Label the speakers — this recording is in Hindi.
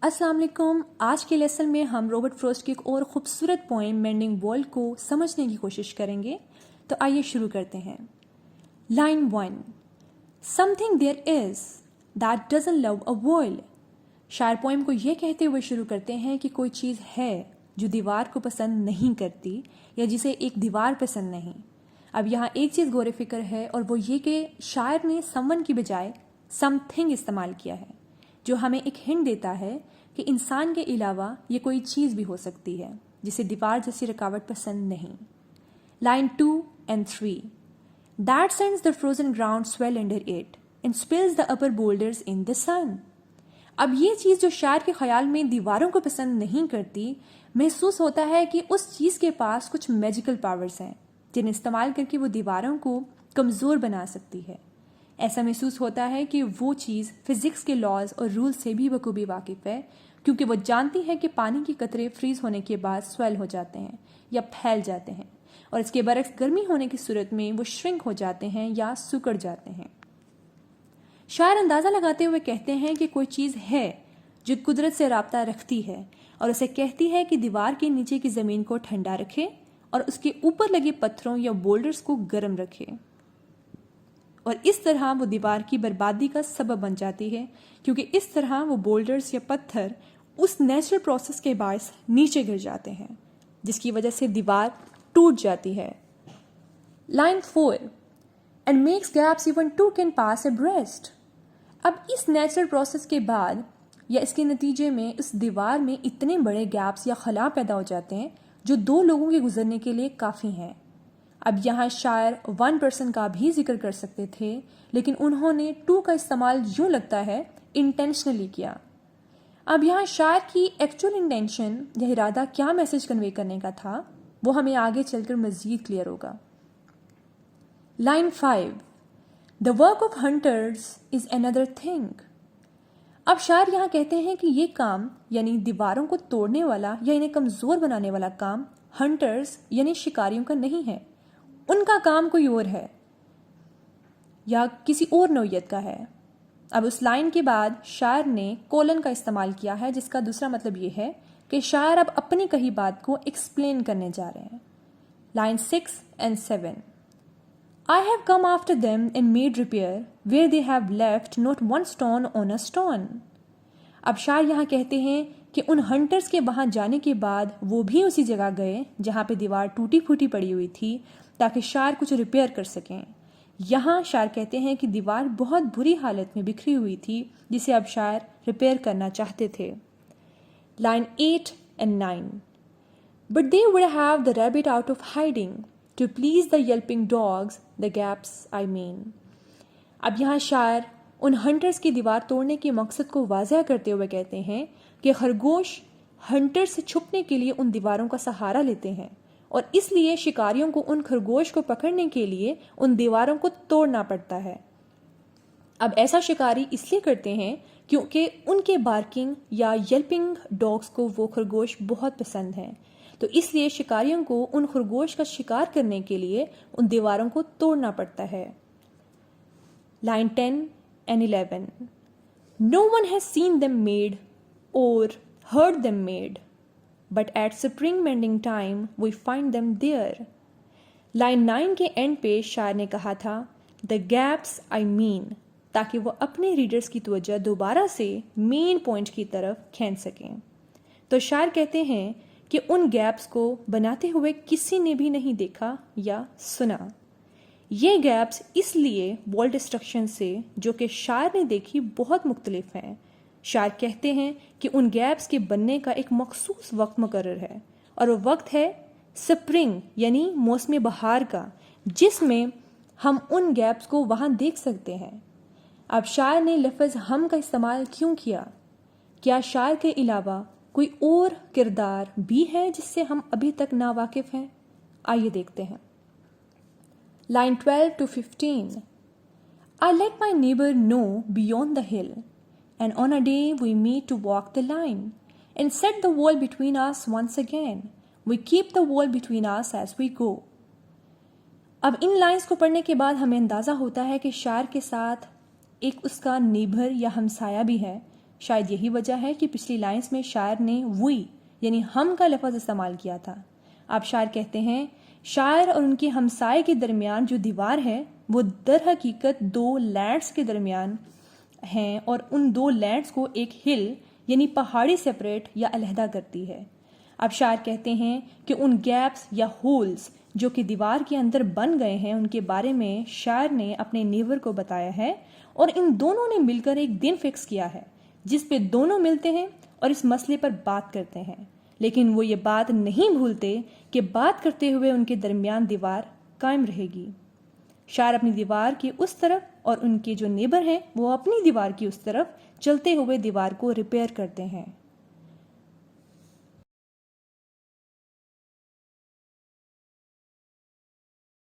Speaker 1: अस्सलाम वालेकुम। आज के लेसन में हम रॉबर्ट फ्रॉस्ट की एक और ख़ूबसूरत पोएम मेंडिंग वर्ल्ड को समझने की कोशिश करेंगे। तो आइए शुरू करते हैं। Line 1। Something there is that doesn't love a world. शायर पोएम को ये कहते हुए शुरू करते हैं कि कोई चीज़ है जो दीवार को पसंद नहीं करती या जिसे एक दीवार पसंद नहीं। अब यहाँ एक चीज़ गौर फिक्र है और वो ये कि शायर ने समवन की बजाय समथिंग इस्तेमाल किया है, जो हमें एक हिंट देता है कि इंसान के अलावा ये कोई चीज़ भी हो सकती है जिसे दीवार जैसी रुकावट पसंद नहीं। Line 2 and 3। That sends the frozen ground swell under it and spills the upper boulders in the sun। अब ये चीज़ जो शायर के ख्याल में दीवारों को पसंद नहीं करती, महसूस होता है कि उस चीज़ के पास कुछ मैजिकल पावर्स हैं जिन्हें इस्तेमाल करके वो दीवारों को कमज़ोर बना सकती है। ऐसा महसूस होता है कि वो चीज़ फिज़िक्स के लॉज और रूल से भी बखूबी वाकिफ़ है, क्योंकि वो जानती है कि पानी के कतरे फ्रीज होने के बाद स्वेल हो जाते हैं या फैल जाते हैं, और इसके बरक्स गर्मी होने की सूरत में वो श्रिंक हो जाते हैं या सिकुड़ जाते हैं। शायर अंदाज़ा लगाते हुए कहते हैं कि कोई चीज़ है जो कुदरत से राब्ता रखती है और उसे कहती है कि दीवार के नीचे की ज़मीन को ठंडा रखे और उसके ऊपर लगे पत्थरों या बोल्डर्स को गर्म रखे, और इस तरह वो दीवार की बर्बादी का सबब बन जाती है, क्योंकि इस तरह वो बोल्डर्स या पत्थर उस नेचुरल प्रोसेस के बायस नीचे गिर जाते हैं, जिसकी वजह से दीवार टूट जाती है। Line 4। And makes gaps even two can pass abreast। अब इस नेचुरल प्रोसेस के बाद या इसके नतीजे में इस दीवार में इतने बड़े गैप्स या खला पैदा हो जाते हैं जो दो लोगों के गुजरने के लिए काफ़ी हैं। अब यहाँ शायर 1 पर्सन का भी जिक्र कर सकते थे, लेकिन उन्होंने 2 का इस्तेमाल यूँ लगता है इंटेंशनली किया। अब यहाँ शायर की एक्चुअल इंटेंशन या इरादा क्या मैसेज कन्वे करने का था, वो हमें आगे चलकर मज़ीद क्लियर होगा। Line 5। The work of hunters is another thing. अब शायर यहाँ कहते हैं कि ये काम यानी दीवारों को तोड़ने वाला या इन्हें कमज़ोर बनाने वाला काम हंटर्स यानी शिकारियों का नहीं है, उनका काम कोई और है या किसी और नौइयत का है। अब उस लाइन के बाद शायर ने कोलन का इस्तेमाल किया है, जिसका दूसरा मतलब ये है कि शायर अब अपनी कही बात को एक्सप्लेन करने जा रहे हैं। Line 6 and 7। I have come after them and made repair where they have left not one stone on a stone। अब शायर यहाँ कहते हैं कि उन हंटर्स के वहाँ जाने के बाद वो भी उसी जगह गए जहाँ पे दीवार टूटी फूटी पड़ी हुई थी, ताकि शायर कुछ रिपेयर कर सकें। यहाँ शायर कहते हैं कि दीवार बहुत बुरी हालत में बिखरी हुई थी, जिसे अब शायर रिपेयर करना चाहते थे। Line 8 and 9। But they would have the rabbit out of hiding to please the yelping dogs, the gaps I mean। अब यहाँ शायर उन हंटर्स की दीवार तोड़ने के मकसद को वाज़ह करते हुए कहते हैं कि खरगोश हंटर से छुपने के लिए उन दीवारों का सहारा लेते हैं, और इसलिए शिकारियों को उन खरगोश को पकड़ने के लिए उन दीवारों को तोड़ना पड़ता है। अब ऐसा शिकारी इसलिए करते हैं क्योंकि उनके बार्किंग या येल्पिंग डॉग्स को वो खरगोश बहुत पसंद हैं, तो इसलिए शिकारियों को उन खरगोश का शिकार करने के लिए उन दीवारों को तोड़ना पड़ता है। Line 10 and 11। No one has seen them made or heard them made, but at spring mending time we find them there। Line 9 के एंड पे शायर ने कहा था द गैप्स आई मीन, ताकि वो अपने रीडर्स की तवज्जो दोबारा से मेन पॉइंट की तरफ खींच सकें। तो शायर कहते हैं कि उन गैप्स को बनाते हुए किसी ने भी नहीं देखा या सुना। ये गैप्स इसलिए वॉल डिस्ट्रक्शन से जो कि शायर ने देखी बहुत मुख्तलिफ हैं। शायर कहते हैं कि उन गैप्स के बनने का एक मखसूस वक्त मुकर्रर है, और वो वक्त है स्प्रिंग यानी मौसम बहार का, जिसमें हम उन गैप्स को वहाँ देख सकते हैं। अब शायर ने लफ्ज़ हम का इस्तेमाल क्यों किया? क्या शायर के अलावा कोई और किरदार भी है जिससे हम अभी तक नावाकिफ हैं? आइए देखते हैं। Line 12 to 15। I let my neighbor know beyond the hill, and on a day we meet to walk the line, and set the wall between us once again. We keep the wall between us as we go। अब इन लाइंस को पढ़ने के बाद हमें अंदाज़ा होता है कि शायर के साथ एक उसका नेबर या हमसाया भी है शायद यही वजह है कि पिछली लाइंस में शायर ने वी यानी हम का लफ्ज़ इस्तेमाल किया था। अब शायर कहते हैं, शायर और उनके हमसाये के दरमियान जो दीवार है वो दर हकीकत दो लैंड्स के दरमियान हैं और उन दो लैंड्स को एक हिल यानी पहाड़ी सेपरेट या अलहदा करती है। अब शायर कहते हैं कि उन गैप्स या होल्स जो कि दीवार के अंदर बन गए हैं उनके बारे में शायर ने अपने नेबर को बताया है और इन दोनों ने मिलकर एक दिन फिक्स किया है जिस पे दोनों मिलते हैं और इस मसले पर बात करते हैं, लेकिन वो ये बात नहीं भूलते कि बात करते हुए उनके दरमियान दीवार कायम रहेगी। शायर अपनी दीवार की उस तरफ और उनके जो नेबर हैं वो अपनी दीवार की उस तरफ चलते हुए दीवार को रिपेयर करते हैं।